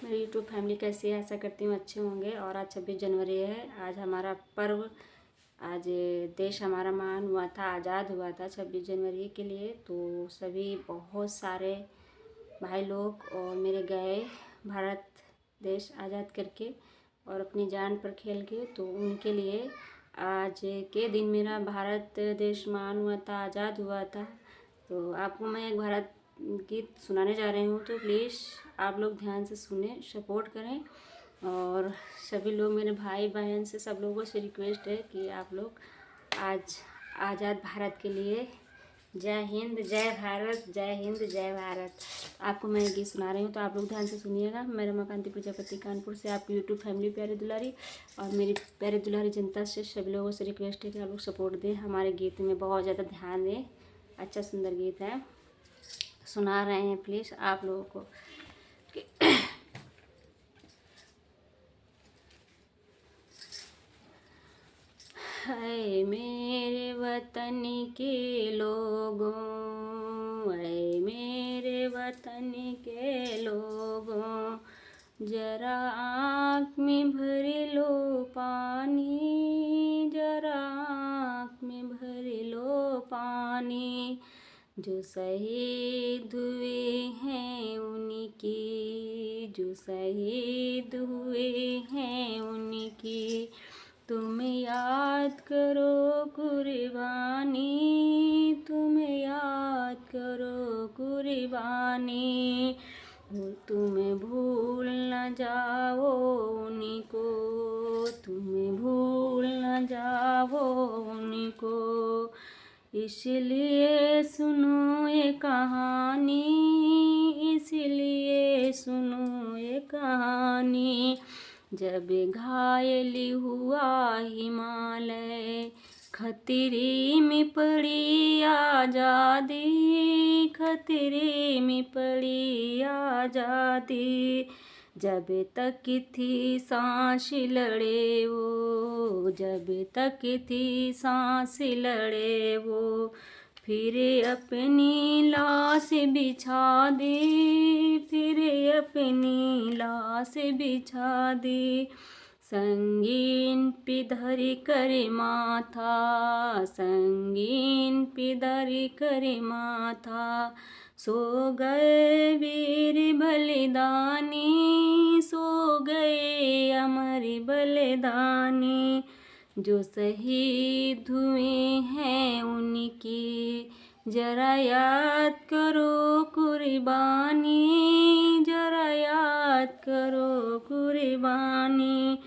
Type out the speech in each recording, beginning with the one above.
मेरी YouTube family कैसी है? आशा करती हूँ अच्छे होंगे। और आज 26 जनवरी है, आज हमारा पर्व। आज देश हमारा महान हुआ था, आज़ाद हुआ था 26 जनवरी के लिए। तो सभी बहुत सारे भाई लोग और मेरे गए भारत देश आज़ाद करके और अपनी जान पर खेल के। तो उनके लिए आज के दिन मेरा भारत देश महान हुआ था, आज़ाद हुआ था। तो आपको मैं एक भारत गीत सुनाने जा रही हूँ, तो प्लीज़ आप लोग ध्यान से सुने, सपोर्ट करें। और सभी लोग, मेरे भाई बहन से, सब लोगों से रिक्वेस्ट है कि आप लोग आज आज़ाद भारत के लिए जय हिंद, जय भारत, जय हिंद, जय भारत। आपको मैं गीत सुना रही हूँ, तो आप लोग ध्यान से सुनिएगा। मैं रमाकांति प्रजापति कानपुर से, आपकी यूट्यूब फैमिली प्यारी दुलारी और मेरी प्यारी दुलारी जनता से, सभी लोगों से रिक्वेस्ट है कि आप लोग सपोर्ट दें, हमारे गीत में बहुत ज़्यादा ध्यान दें। अच्छा सुंदर गीत है, सुना रहे हैं प्लीज़ आप लोगों को। है मेरे वतन के लोगों, है मेरे वतन के लोगों, जरा आँख में भर लो पानी, जरा आँख में भर लो पानी। जो शहीद हुए हैं उनकी, जो शहीद हुए हैं उनकी, तुम याद करो कुर्बानी, तुम याद करो कुर्बानी। तुम भूल न जाओ उनको, तुम भूल न जाओ उनको। इसलिए सुनो ये कहानी, इसलिए सुनो ये कहानी। जब घायल हुआ हिमालय, खतरे में पड़ी आज़ादी, खतरे में पड़ी आज़ादी। जब तक थी सांस लड़े वो, जब तक थी सांस लड़े वो, फिर अपनी लाश बिछा दी, फिर अपनी लाश बिछा दी। संगीन पे धर कर माथा, संगीन पे धर कर माथा, सो गए वीर बलिदानी, सो गए अमर बलिदानी। जो शहीद हुए हैं उनकी, जरा याद करो कुर्बानी, जरा याद करो कुर्बानी।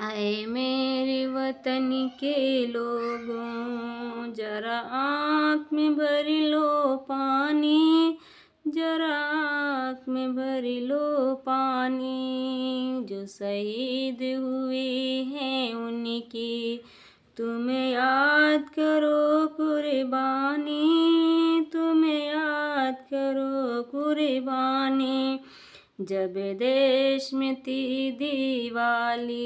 आए मेरे वतन के लोगों, जरा आँख में भर लो पानी, जरा आँख में भर लो पानी। जो शहीद हुए हैं उनकी, तुम याद करो कुर्बानी, तुम याद करो कुर्बानी। जब देश में थी दिवाली,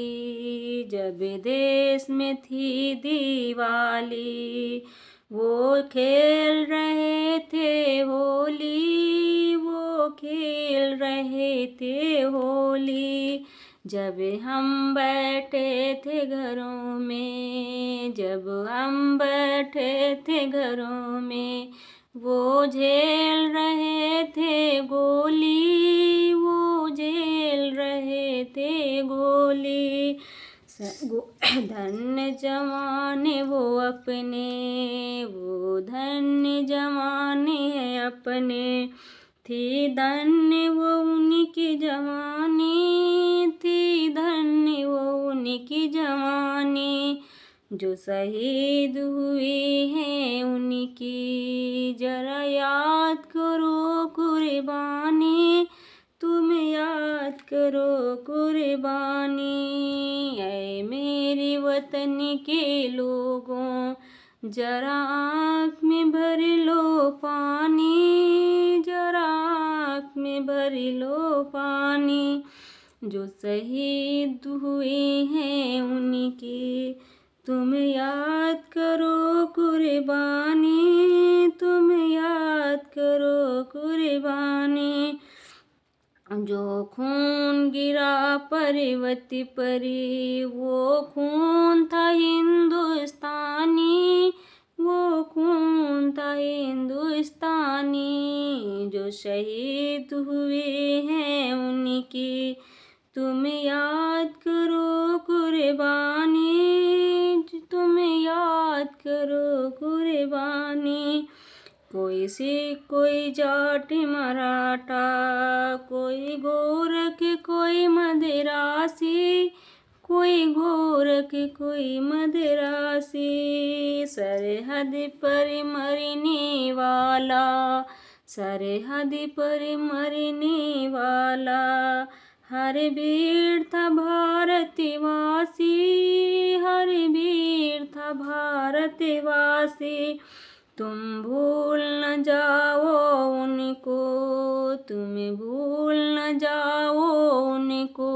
जब देश में थी दिवाली, वो खेल रहे थे होली, वो खेल रहे थे होली। जब हम बैठे थे घरों में, जब हम बैठे थे घरों में, वो झेल रहे थे गोली, वो झेल रहे थे गोली। धन्य जवान वो अपने, वो धन्य जवान है अपने, थी धन्य वो उनकी जवानी, थी धन्य वो उनकी जवानी। जो शहीद हुए हैं उनकी, जरा याद करो कुर्बानी, तुम याद करो कुर्बानी। ऐ मेरे वतन के लोगों, जरा आँख में भर लो पानी, जरा आँख में भर लो पानी। जो शहीद हुए हैं उनकी, तुम याद करो कुर्बानी, तुम याद करो कुर्बानी। जो खून गिरा पर्वत परी वो खून था हिंदुस्तानी, वो खून था हिंदुस्तानी। जो शहीद हुए हैं उनकी तुम याद करो कुर्बानी, तुम याद करो कुर्बानी। कोई सिख कोई जाट मराठा, कोई गोरख कोई मदिरासी, कोई गोरख कोई मदिरासी। सरहद पर मरने वाला, सरहद पर मरने वाला हर वीर था भारतवासी, हर वीर था भारतवासी। तुम भूल न जाओ उनको, तुम भूल न जाओ उनको,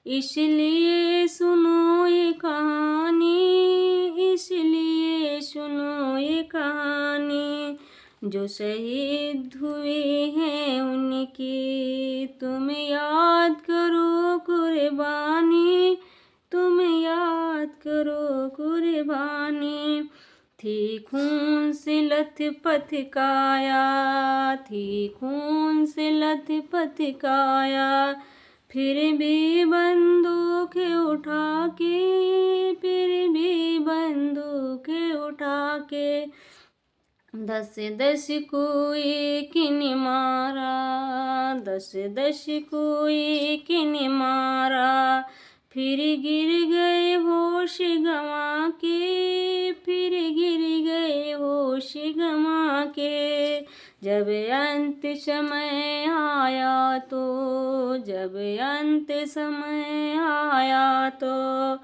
इसलिए सुनो ये कहानी, इसलिए सुनो ये कहानी। जो शहीद हुए हैं उनकी तुम याद करो कुर्बानी, तुम याद करो कुर्बानी। थी खून से लथपथ काया, थी खून से लथपथ काया, फिर भी बंदूक उठा के, फिर भी बंदूक उठा के। दस दस को एक ने मारा, दस दस को एक ने मारा, फिर गिर गए होश गंवा के, फिर गिर गए होश गंवा के। जब अंत समय आया तो, जब अंत समय आया तो,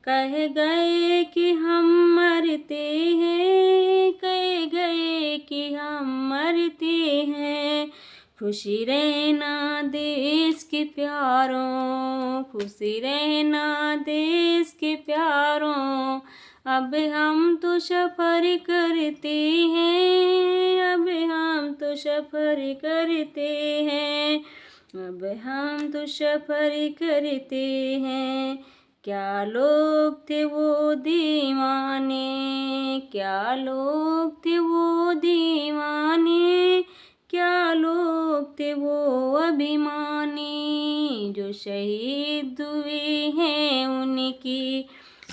कह गए कि हम मरते हैं, कह गए कि हम मरते हैं। खुशी रहना देश के प्यारों, खुशी रहना देश के प्यारों। अब हम तो सफ़र करते हैं, अब हम तो सफ़र करते हैं, अब हम तो सफ़र करते हैं। क्या लोग थे वो दीवाने, क्या लोग थे वो दीवाने, क्या लोग थे वो अभिमानी। जो शहीद हुए हैं उनकी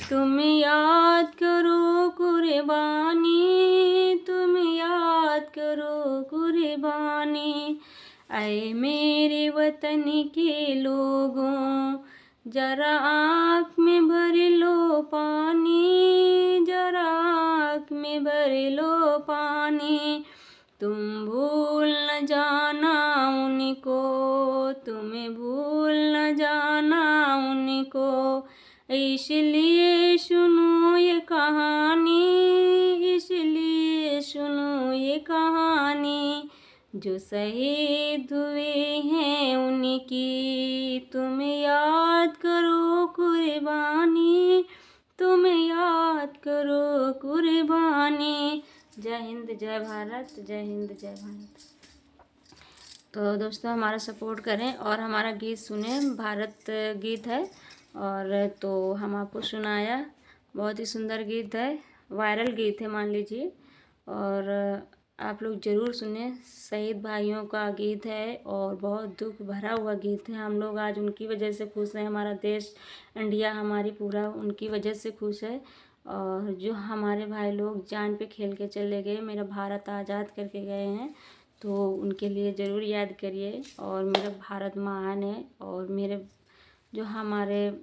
तुम याद करो कुर्बानी, तुम याद करो कुर्बानी। ऐ मेरे वतन के लोगों जरा आँख में भर लो पानी, जरा आँख में भर लो पानी। तुम भूल न जाना उनको, तुम्हें भूल न जाना उनको, इसलिए सुनो ये कहानी, इसलिए सुनो ये कहानी। जो शहीद हुए हैं उनकी तुम याद करो कुर्बानी, तुम याद करो कुर्बानी। जय हिंद जय भारत, जय हिंद जय भारत। तो दोस्तों हमारा सपोर्ट करें और हमारा गीत सुने, भारत गीत है और तो हम आपको सुनाया। बहुत ही सुंदर गीत है, वायरल गीत है मान लीजिए, और आप लोग ज़रूर सुने। शहीद भाइयों का गीत है और बहुत दुख भरा हुआ गीत है। हम लोग आज उनकी वजह से खुश हैं, हमारा देश इंडिया हमारी पूरा उनकी वजह से खुश है। और जो हमारे भाई लोग जान पे खेल के चले गए, मेरा भारत आज़ाद करके गए हैं, तो उनके लिए ज़रूर याद करिए। और मेरा भारत महान है, और मेरे जो हमारे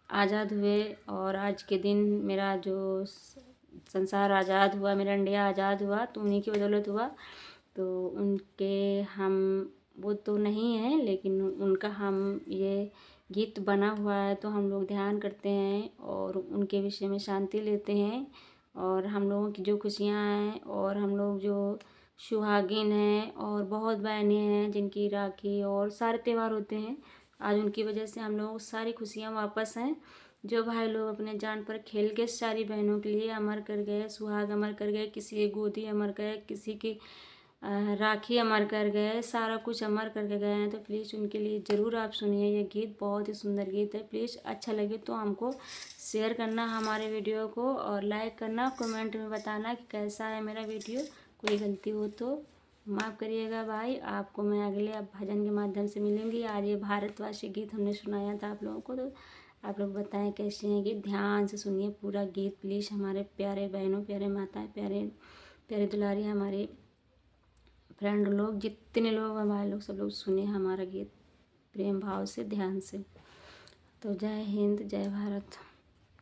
आज़ाद हुए और आज के दिन मेरा जो संसार आज़ाद हुआ, मेरा इंडिया आज़ाद हुआ, तो उन्हीं की बदौलत हुआ। तो उनके हम वो तो नहीं है, लेकिन उनका हम ये गीत बना हुआ है तो हम लोग ध्यान करते हैं और उनके विषय में शांति लेते हैं। और हम लोगों की जो खुशियाँ हैं, और हम लोग जो सुहागिन हैं, और बहुत बहनें हैं जिनकी राखी और सारे त्यौहार होते हैं, आज उनकी वजह से हम लोगों को सारी खुशियाँ वापस हैं। जो भाई लोग अपने जान पर खेल के सारी बहनों के लिए अमर कर गए, सुहाग अमर कर गए, किसी की गोदी अमर गए, किसी की राखी अमर कर गए, सारा कुछ अमर करके गए हैं। तो प्लीज़ उनके लिए ज़रूर आप सुनिए ये गीत, बहुत ही सुंदर गीत है। प्लीज़ अच्छा लगे तो हमको शेयर करना हमारे वीडियो को, और लाइक करना, कमेंट में बताना कि कैसा है मेरा वीडियो। कोई गलती हो तो माफ़ करिएगा भाई। आपको मैं अगले अब भजन के माध्यम से मिलूँगी। आज ये भारतवासी गीत हमने सुनाया था आप लोगों को, तो आप लोग बताएं कैसे हैं गीत। ध्यान से सुनिए पूरा गीत प्लीज़। हमारे प्यारे बहनों, प्यारे माताएं, प्यारे प्यारे दुलारी हमारे फ्रेंड लोग, जितने लोग हमारे लोग, सब लोग सुने हमारा गीत प्रेम भाव से, ध्यान से। तो जय हिंद, जय भारत।